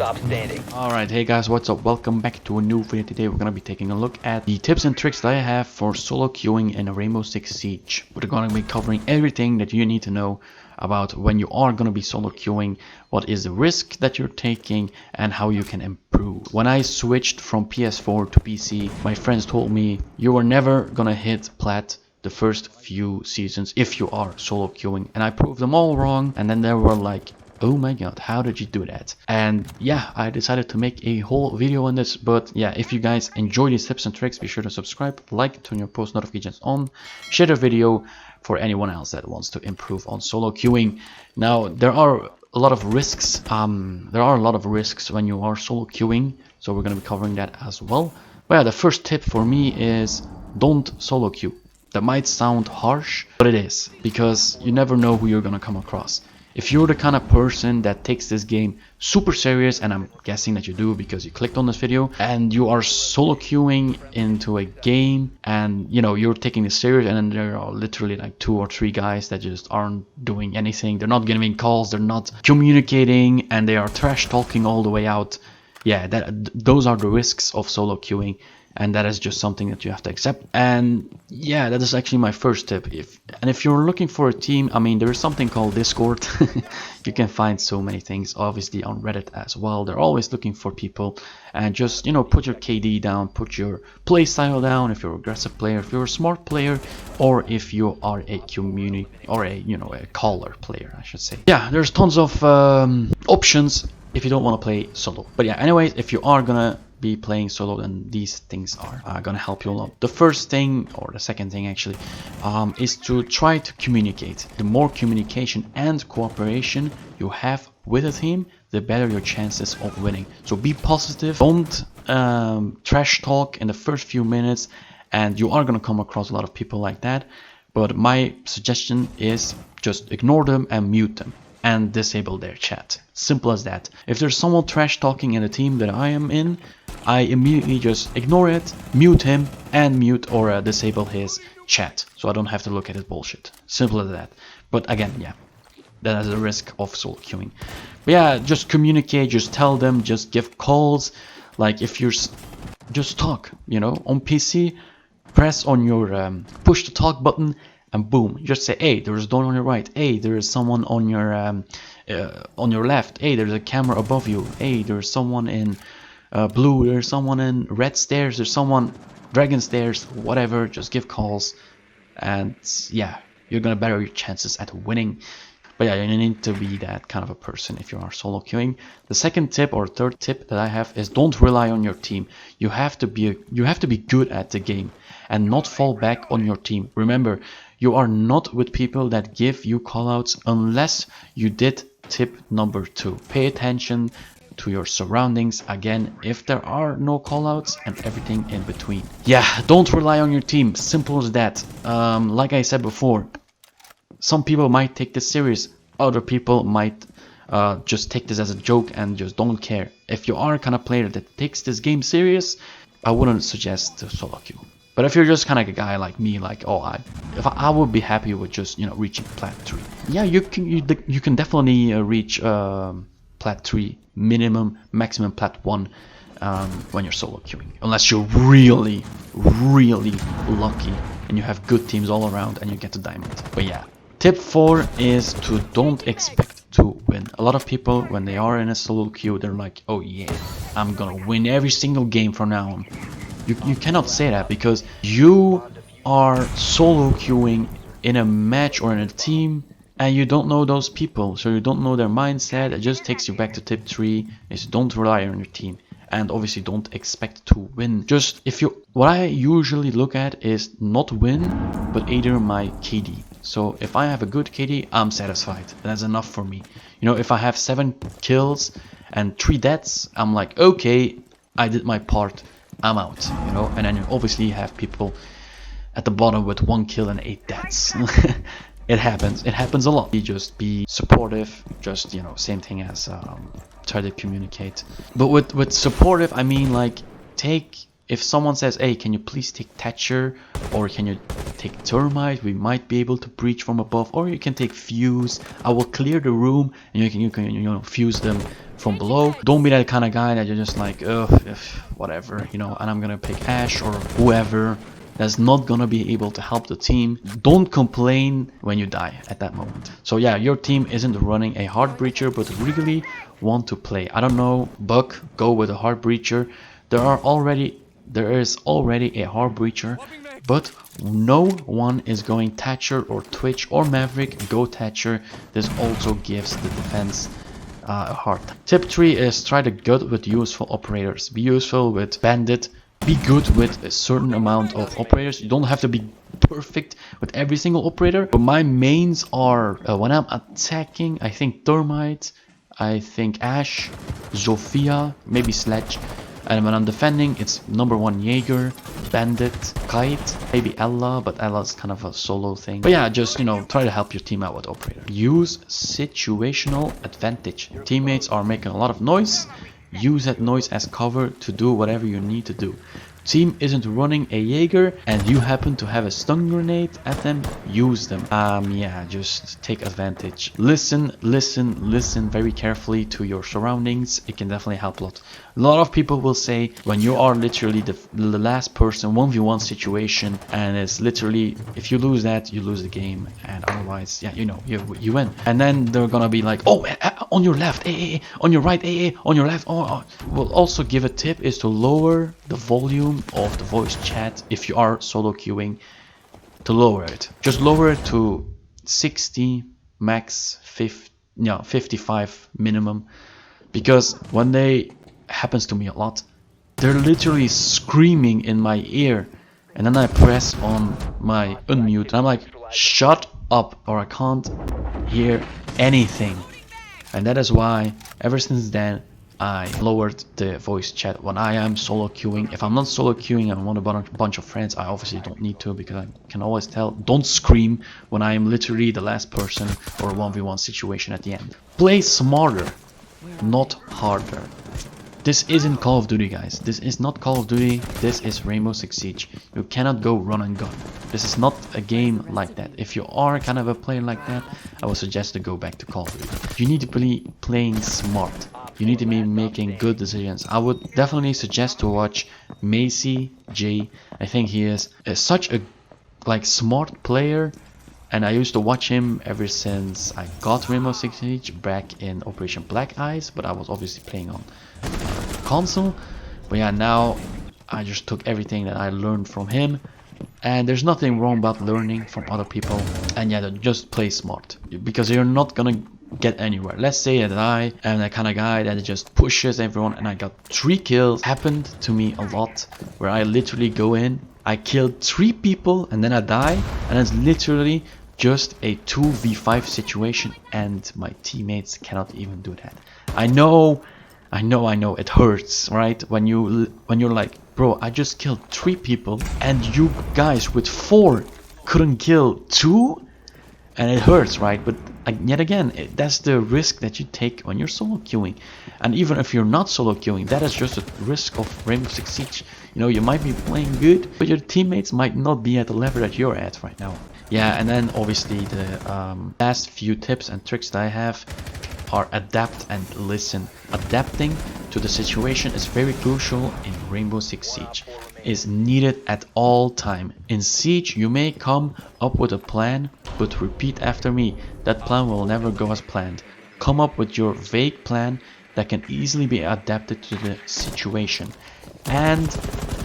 stop standing. Alright, hey guys, what's up? Welcome back to a new video. Today we're gonna be taking a look at the tips and tricks that I have for solo queuing in a Rainbow Six Siege. We're gonna be covering everything that you need to know about when you are gonna be solo queuing, what is the risk that you're taking, and how you can improve. When I switched from PS4 to PC, my friends told me you were never gonna hit plat the first few seasons if you are solo queuing, and I proved them all wrong. And then they were like, oh my god, how did you do that? And yeah, I decided to make a whole video on this. But yeah, if you guys enjoy these tips and tricks, be sure to subscribe, like, turn your post notifications on, share the video for anyone else that wants to improve on solo queuing. Now, there are a lot of risks. When you are solo queuing, so we're going to be covering that as well. But yeah, the first tip for me is don't solo queue. That might sound harsh, but it is, because you never know who you're gonna come across. If you're the kind of person that takes this game super serious, and I'm guessing that you do because you clicked on this video, and you are solo queuing into a game, and you know you're taking this serious, and then there are literally like 2 or 3 guys that just aren't doing anything. They're not giving calls, they're not communicating, and they are trash talking all the way out. Yeah, those are the risks of solo queuing. And that is just something that you have to accept. And yeah, that is actually my first tip. If you're looking for a team, I mean, there is something called Discord. You can find so many things, obviously on Reddit as well. They're always looking for people, and just, you know, put your KD down, put your play style down. If you're an aggressive player, if you're a smart player, or if you are a community or a caller player, I should say. Yeah, there's tons of options if you don't want to play solo. But yeah, anyways, if you are gonna be playing solo, then these things are gonna help you a lot. The first thing, or the second thing actually, is to try to communicate. The more communication and cooperation you have with a team, the better your chances of winning. So be positive, don't trash talk in the first few minutes, and you are gonna come across a lot of people like that. But my suggestion is just ignore them and mute them and disable their chat. Simple as that. If there's someone trash talking in a team that I am in, I immediately just ignore it, mute him, and mute or disable his chat, so I don't have to look at his bullshit. Simple as that. But again, yeah, that is a risk of solo queuing. But yeah, just communicate, just tell them, just give calls. Like if you're just talk, you know, on PC, press on your push to talk button, and boom, just say, hey, there's Dawn on your right, hey, there is someone on your left, hey, there's a camera above you, hey, there's someone in blue, there's someone in red stairs, there's someone dragon stairs, whatever. Just give calls, and yeah, you're gonna better your chances at winning. But yeah, you need to be that kind of a person if you are solo queuing. The second tip or third tip that I have is don't rely on your team. You have to be good at the game and not fall back on your team. Remember, you are not with people that give you callouts unless you did tip number 2. Pay attention to your surroundings, again, if there are no callouts, and everything in between. Yeah, don't rely on your team. Simple as that. Like I said before, some people might take this serious, other people might just take this as a joke and just don't care. If you are a kind of player that takes this game serious, I wouldn't suggest to solo queue. But if you're just kind of a guy like me, like, oh, I would be happy with just, you know, reaching plat 3. Yeah, you can definitely reach plat 3 minimum, maximum plat 1 when you're solo queuing, unless you're really lucky and you have good teams all around and you get to diamond. But yeah, tip 4 is to don't expect to win. A lot of people, when they are in a solo queue, they're like, oh yeah, I'm gonna win every single game from now on. You cannot say that, because you are solo queuing in a match or in a team, and you don't know those people, so you don't know their mindset. It just takes you back to tip 3, is don't rely on your team, and obviously don't expect to win. Just what I usually look at is not win, but either my KD. So if I have a good KD, I'm satisfied. That's enough for me. You know, if I have 7 kills and 3 deaths, I'm like, okay, I did my part, I'm out, you know. And then you obviously have people at the bottom with 1 kill and 8 deaths. It happens a lot. You just be supportive, just, you know, same thing as try to communicate. But with supportive, I mean, like, if someone says, hey, can you please take Thatcher, or can you take Termite, we might be able to breach from above, or you can take Fuse, I will clear the room and you can you know, fuse them from below. Don't be that kind of guy that you're just like, ugh, whatever, you know, and I'm gonna pick Ash or whoever that's not gonna be able to help the team. Don't complain when you die at that moment. So yeah, your team isn't running a heart breacher, but really want to play. I don't know, Buck, go with a heart breacher. There is already a heart breacher, but no one is going Thatcher or Twitch or Maverick. Go Thatcher. This also gives the defense a heart. Tip 3 is try to good with useful operators. Be useful with Bandit. Be good with a certain amount of operators. You don't have to be perfect with every single operator. But my mains are when I'm attacking, I think Thermite, I think Ash, Zofia, maybe Sledge. And when I'm defending, it's #1 Jaeger, Bandit, Kite, maybe Ella, but Ella's kind of a solo thing. But yeah, just, you know, try to help your team out with operator. Use situational advantage. Teammates are making a lot of noise. Use that noise as cover to do whatever you need to do. Team isn't running a Jaeger and you happen to have a stun grenade at them, use them. Yeah, just take advantage. Listen very carefully to your surroundings. It can definitely help a lot. A lot of people will say when you are literally the last person, 1v1 situation, and it's literally, if you lose that, you lose the game, and otherwise, yeah, you know, you win. And then they're gonna be like, oh, on your left, on your right, on your left. Oh. We'll also give a tip is to lower the volume of the voice chat if you are solo queuing, to lower it. Just lower it to 60 max, 55 minimum, because when they happens to me a lot, they're literally screaming in my ear, and then I press on my unmute and I'm like, shut up, or I can't hear anything. And that is why ever since then I lowered the voice chat when I am solo queuing. If I'm not solo queuing and I want a bunch of friends, I obviously don't need to, because I can always tell. Don't scream when I am literally the last person or a 1v1 situation at the end. Play smarter, not harder. This isn't Call of Duty, guys. This is not Call of Duty. This is Rainbow Six Siege. You cannot go run and gun. This is not a game like that. If you are kind of a player like that, I would suggest to go back to Call of Duty. You need to be playing smart. You need to be making good decisions. I would definitely suggest to watch Macy J. I think he is such a smart player, and I used to watch him ever since I got Rainbow Six Siege back in Operation Black Eyes, but I was obviously playing on console. But yeah, now I just took everything that I learned from him, and there's nothing wrong about learning from other people. And yeah, just play smart, because you're not gonna get anywhere. Let's say that I am the kind of guy that just pushes everyone, and I got 3 kills. Happened to me a lot, where I literally go in, I killed 3 people, and then I die, and it's literally just a 2v5 situation, and my teammates cannot even do that. I know, it hurts, right? When you're like, bro, I just killed 3 people, and you guys with 4 couldn't kill 2, and it hurts, right? But yet again, that's the risk that you take when you're solo queuing. And even if you're not solo queuing, that is just a risk of Rainbow Six Siege. You know, you might be playing good, but your teammates might not be at the level that you're at right now. Yeah, and then obviously the last few tips and tricks that I have are adapt and listen. Adapting to the situation is very crucial in Rainbow Six Siege. Is needed at all time. In Siege, you may come up with a plan, but repeat after me. That plan will never go as planned. Come up with your vague plan that can easily be adapted to the situation and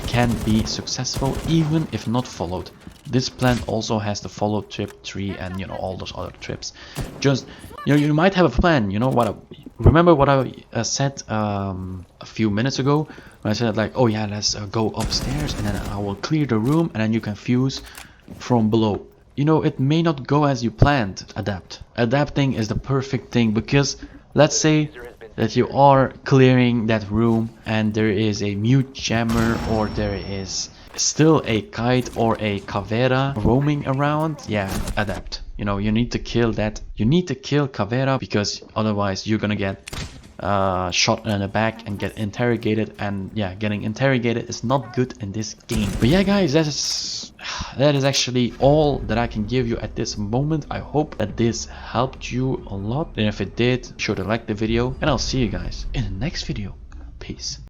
can be successful even if not followed. This plan also has to follow trip 3 and, you know, all those other trips. Just, you know, you might have a plan. You know what? Remember what I said a few minutes ago when I said like, oh yeah, let's go upstairs and then I will clear the room and then you can fuse from below. You know, it may not go as you planned. Adapt. Adapting is the perfect thing, because let's say that you are clearing that room and there is a mute jammer, or there is still a kite or a Caveira roaming around. Yeah, adapt. You know, you need to kill that. You need to kill Caveira, because otherwise you're gonna get shot in the back and get interrogated. And yeah, getting interrogated is not good in this game. But yeah guys, that is actually all that I can give you at this moment. I hope that this helped you a lot, and if it did, be sure to like the video, and I'll see you guys in the next video. Peace.